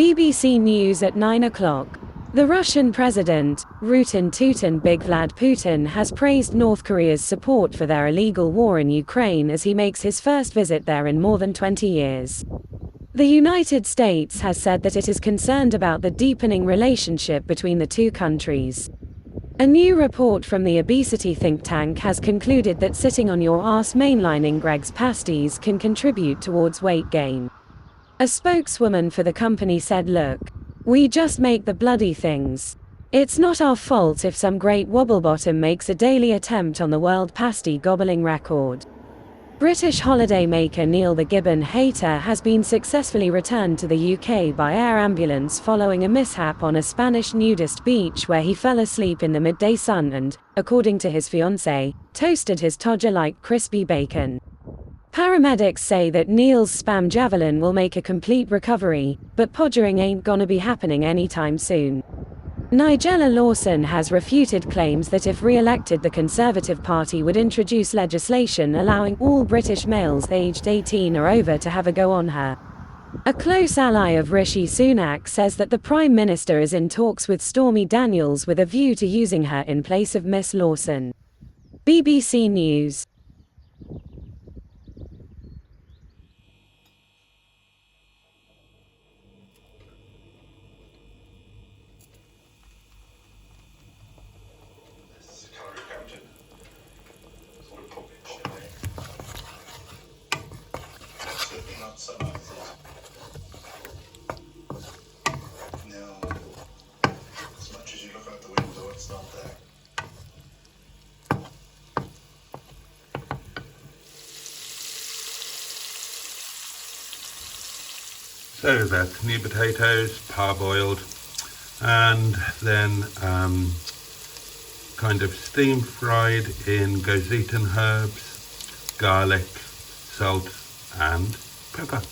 BBC News at 9 o'clock. The Russian president, Rootin Tootin Big Vlad Putin, has praised North Korea's support for their illegal war in Ukraine as he makes his first visit there in more than 20 years. The United States has said that it is concerned about the deepening relationship between the two countries. A new report from the obesity think tank has concluded that sitting on your ass mainlining Greg's pasties can contribute towards weight gain. A spokeswoman for the company said, "Look, we just make the bloody things. It's not our fault if some great wobblebottom makes a daily attempt on the world pasty gobbling record." British holidaymaker Neil the Gibbon Hater has been successfully returned to the UK by air ambulance following a mishap on a Spanish nudist beach where he fell asleep in the midday sun and, according to his fiancée, toasted his todger like crispy bacon. Paramedics say that Neil's spam javelin will make a complete recovery, but podgering ain't gonna be happening anytime soon. Nigella Lawson has refuted claims that if re-elected the Conservative Party would introduce legislation allowing all British males aged 18 or over to have a go on her. A close ally of Rishi Sunak says that the Prime Minister is in talks with Stormy Daniels with a view to using her in place of Miss Lawson. BBC News. So that's new potatoes, parboiled, and then kind of steam fried in Gozitan herbs, garlic, salt and pepper.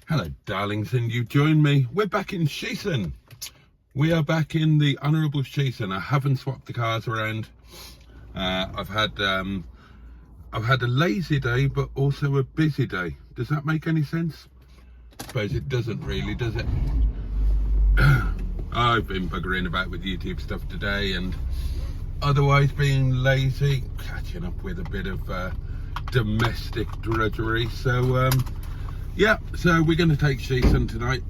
Hello darlings, and you join me. We're back in Sheason. We are back in the Honourable Sheason. I haven't swapped the cars around. I've had a lazy day but also a busy day. Does that make any sense? I suppose it doesn't really, does it? I've been buggering about with YouTube stuff today and otherwise being lazy, catching up with a bit of domestic drudgery. So yeah, so we're going to take Sheason tonight,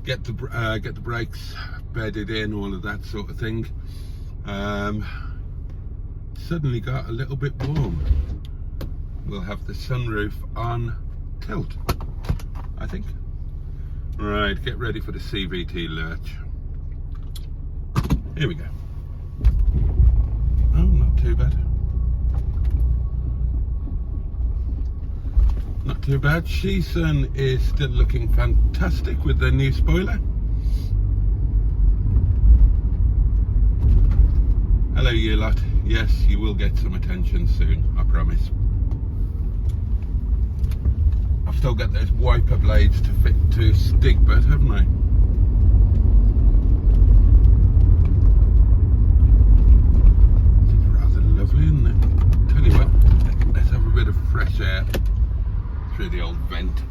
get the brakes bedded in, all of that sort of thing. Suddenly got a little bit warm. We'll have the sunroof on tilt, I think. Right, get ready for the CVT lurch. Here we go. Oh, not too bad. Not too bad. Sheason is still looking fantastic with their new spoiler. Hello you lot. Yes, you will get some attention soon, I promise. I've still got those wiper blades to fit to Stigbert, haven't I? It's rather lovely, isn't it? Tell you what, let's have a bit of fresh air through the old vent.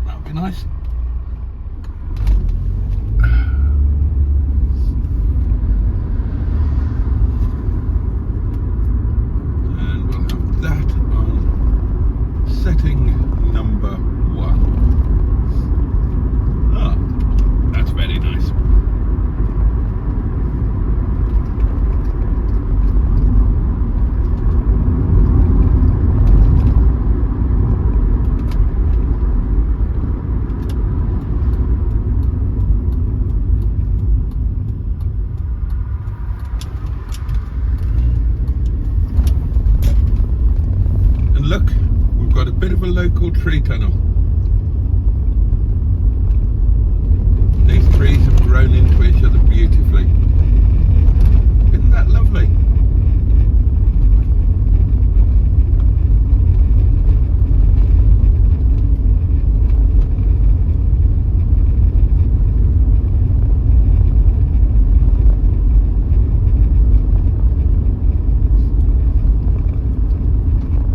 That would be nice. And we'll have that on setting number 1. local tree tunnel. These trees have grown into each other beautifully. Isn't that lovely?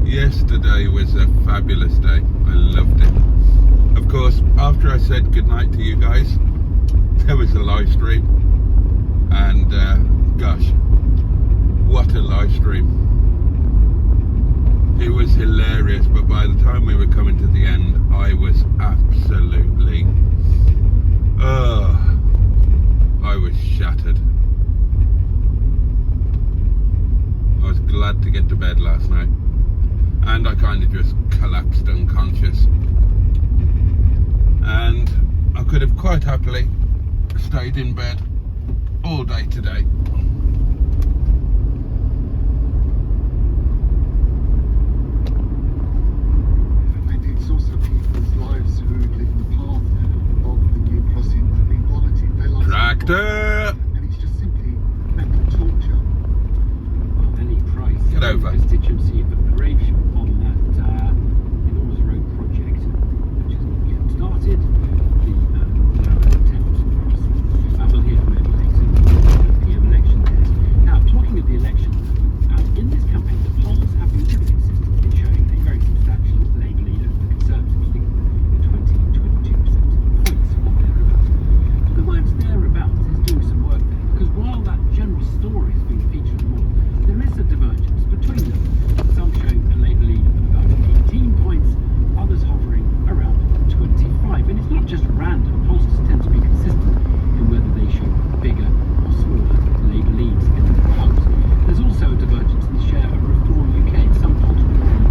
Yesterday was a fabulous day. I loved it. Of course, after I said goodnight to you guys, there was a live stream, and gosh, what a live stream. It was hilarious, but by the time we were coming to the end, I was absolutely, I was shattered. I was glad to get to bed last night, and I kind of just collapsed unconscious, and I could have quite happily stayed in bed all day today. And it's also people's lives who live in the path of the new crossing. I mean, Boaty, their lives Tractor! and it's just simply mental torture. Well, any price. Get over. Constituency of the grave shop on that enormous road project, which has not yet started. We'll hear from him later. The PM election test. Now, talking of the election, in this campaign, the polls have been pretty consistent in showing a very substantial Labour leader, the Conservatives, lead 22% points or thereabouts. But the words thereabouts is doing some work there, because while that general story has been featured more, there is a divergence between them. Some showing a Labour lead of about 18 points, others hovering around 25. And it's not just random. Pollsters tend to be consistent in whether they show bigger or smaller Labour leads in the polls. There's also a divergence in the share of Reform UK. Some polls report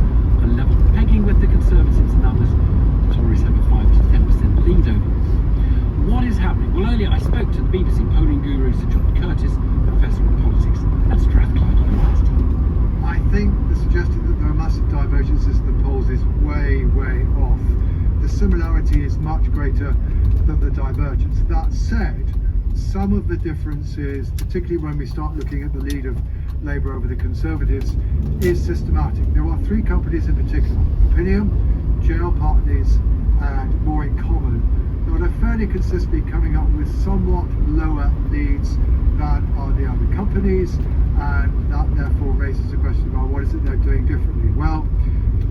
a level pegging with the Conservatives, and others the Tories have a 5 to 10% lead over them. What is happening? Well, earlier I spoke to the BBC polling guru Sir John Curtis, Professor of Politics at Strathclyde University. I think the suggestion that there are massive divergences in the polls is way, way off. The similarity is much greater than the divergence. That said, some of the differences, particularly when we start looking at the lead of Labour over the Conservatives, is systematic. There are three companies in particular, Opinion, JL Partners and More in Common, that are fairly consistently coming up with somewhat lower leads than are the other companies, and that therefore raises the question about what is it they're doing differently. Well,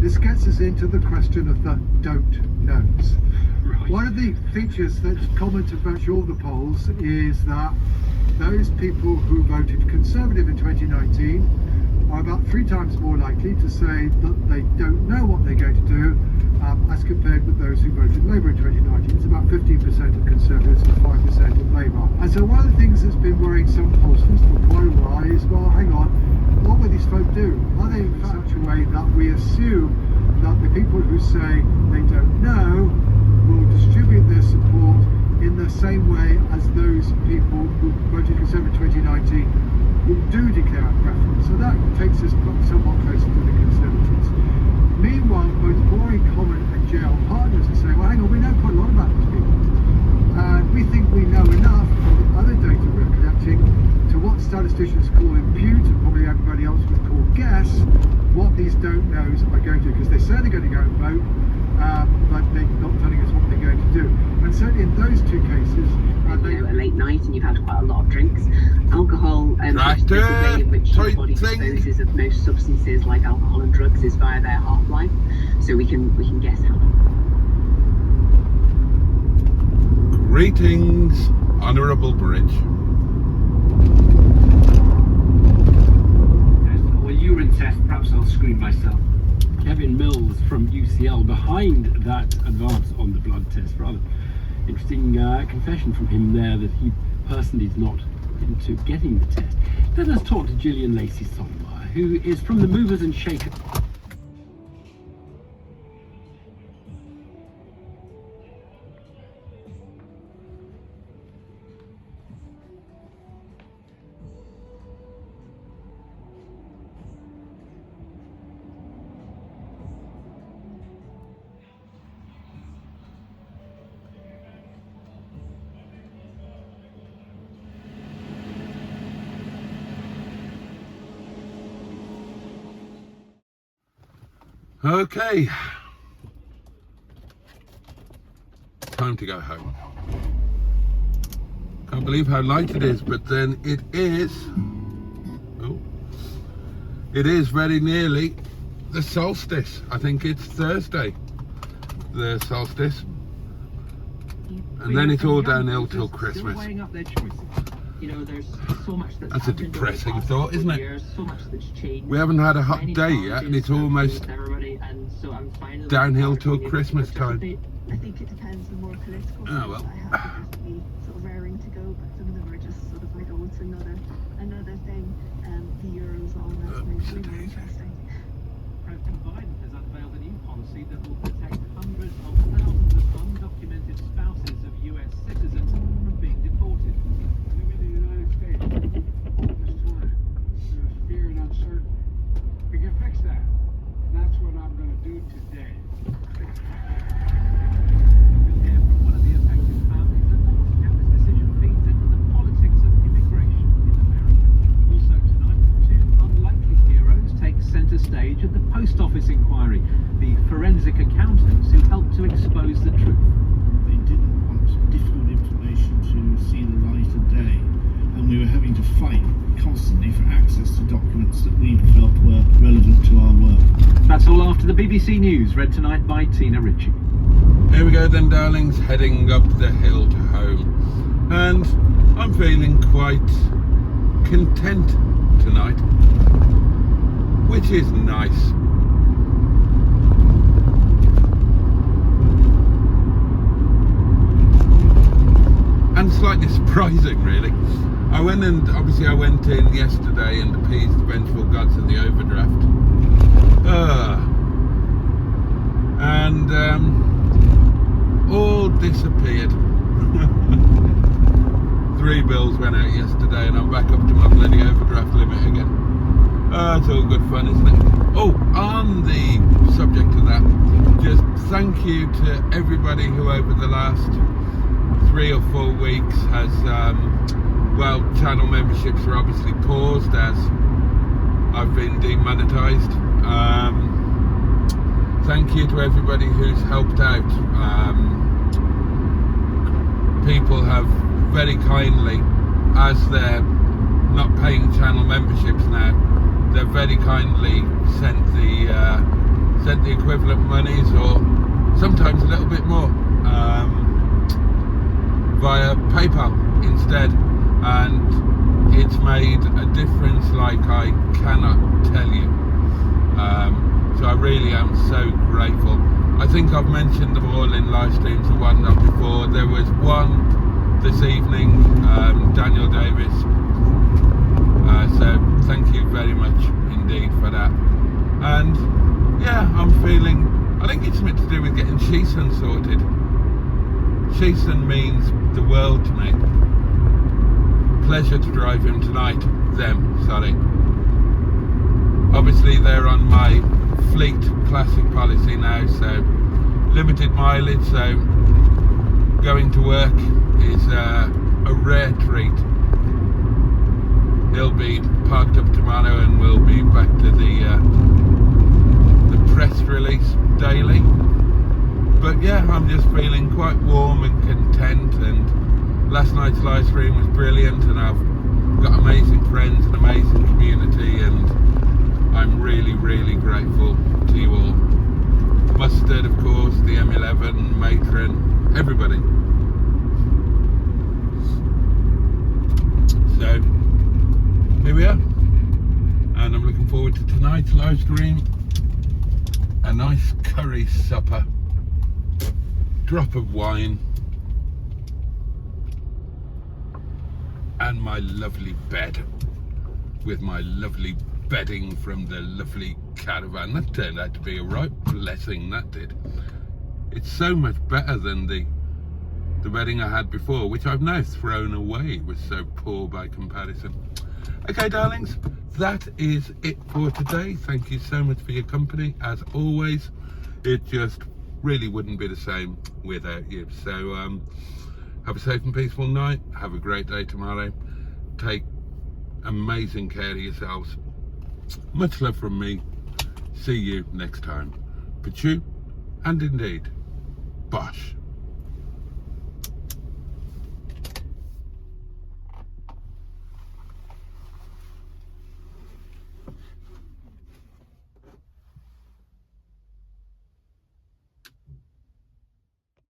this gets us into the question of the don't knows. Right. One of the features that's common to virtually all the polls is that those people who voted Conservative in 2019 are about 3 times more likely to say that they don't know what they're going to do as compared with those who voted Labour in 2019. It's about 15% of Conservatives and 5% of Labour. And so one of the things that's been worrying some pollsters for quite a while is, well, hang on, what will these folk do? Are they in such a way that we assume that the people who say they don't know will distribute their support in the same way as those people who voted Conservative in 2019 who do declare a preference? So that takes us somewhat closer to the Conservatives. Meanwhile, both More in Common and JL Partners are saying, well, hang on, we know quite a lot about these people. And we think we know enough from the other data we're collecting to what statisticians call impute, and probably everybody else would call guess, what these don't knows are going to do. Because they say they're going to go and vote, but they're not telling us what they're going to do. And certainly in those two cases, a late night and you've had quite a lot of drinks. Alcohol, the way in which your body disposes of most substances like alcohol and drugs is via their half-life. So we can guess how long. Greetings, Honourable Bridge. Well, urine test, perhaps I'll screen myself. Kevin Mills from UCL behind that advance on the blood test. Rather interesting confession from him there that he personally is not into getting the test. Let us talk to Gillian Lacey-Solomar, who is from the Movers and Shakers. Okay, time to go home. Can't believe how light it is, but then it is very nearly the solstice. I think it's Thursday, the solstice, and then it's all downhill till Christmas. Weighing up their choices. You know, there's so much That's a depressing thought, isn't it? So much that's changed. We haven't had a hot day yet, and it's almost downhill till Christmas time. I think it depends on more political Oh, well. I have to be sort of raring to go, but some of them are just sort of like, oh, it's another thing. The Eurozone, that's really more interesting. President Biden has unveiled a new policy that will protect hundreds of thousands of undocumented spouses of US citizens from being deported. Live in the United States this time. There's fear and uncertainty. We can fix that. And that's what I'm going to do today. We'll hear from one of the affected families and ask how this decision feeds into the politics of immigration in America. Also tonight, two unlikely heroes take centre stage at the post office inquiry, the forensic accountants who helped to expose the truth. They didn't want difficult information to see the light of day, and we were having to fight constantly for access to documents that we felt were relevant to our work. That's all after the BBC News, read tonight by Tina Ritchie. Here we go then, darlings, heading up the hill to home, and I'm feeling quite content tonight, which is nice. And slightly surprising, really. I went in yesterday and appeased the vengeful gods of the overdraft. And all disappeared. 3 bills went out yesterday and I'm back up to my bloody overdraft limit again. It's all good fun, isn't it? Oh, on the subject of that, just thank you to everybody who over the last 3 or 4 weeks has, channel memberships are obviously paused as I've been demonetized. Thank you to everybody who's helped out. People have very kindly, as they're not paying channel memberships now, they've very kindly sent the equivalent monies, or sometimes a little bit more, via PayPal instead, and it's made a difference like I cannot tell you. So I really am so grateful. I think I've mentioned them all in live streams and whatnot before. There was one this evening, Daniel Davis. So thank you very much indeed for that. And yeah, I'm feeling, I think it's something to do with getting Sheeson sorted. Sheeson means the world to me. Pleasure to drive him tonight. Sorry. Obviously they're on my fleet classic policy now, so limited mileage, so going to work is a rare treat. He'll be parked up tomorrow and we'll be back to the press release daily. But yeah, I'm just feeling quite warm and content, and last night's live stream was brilliant, and I've got amazing friends and amazing community, and I'm really, really grateful to you all. Mustard, of course, the M11, Matron, everybody. So, here we are. And I'm looking forward to tonight's live stream. A nice curry supper. Drop of wine. And my lovely bed. With my lovely bedding from the lovely caravan. That turned out to be a right blessing, that did. It's so much better than the bedding I had before, which I've now thrown away. It was so poor by comparison. Okay, darlings, that is it for today. Thank you so much for your company, as always. It just really wouldn't be the same without you. So have a safe and peaceful night. Have a great day tomorrow. Take amazing care of yourselves. Much love from me. See you next time. Pachu, and indeed, Bosh.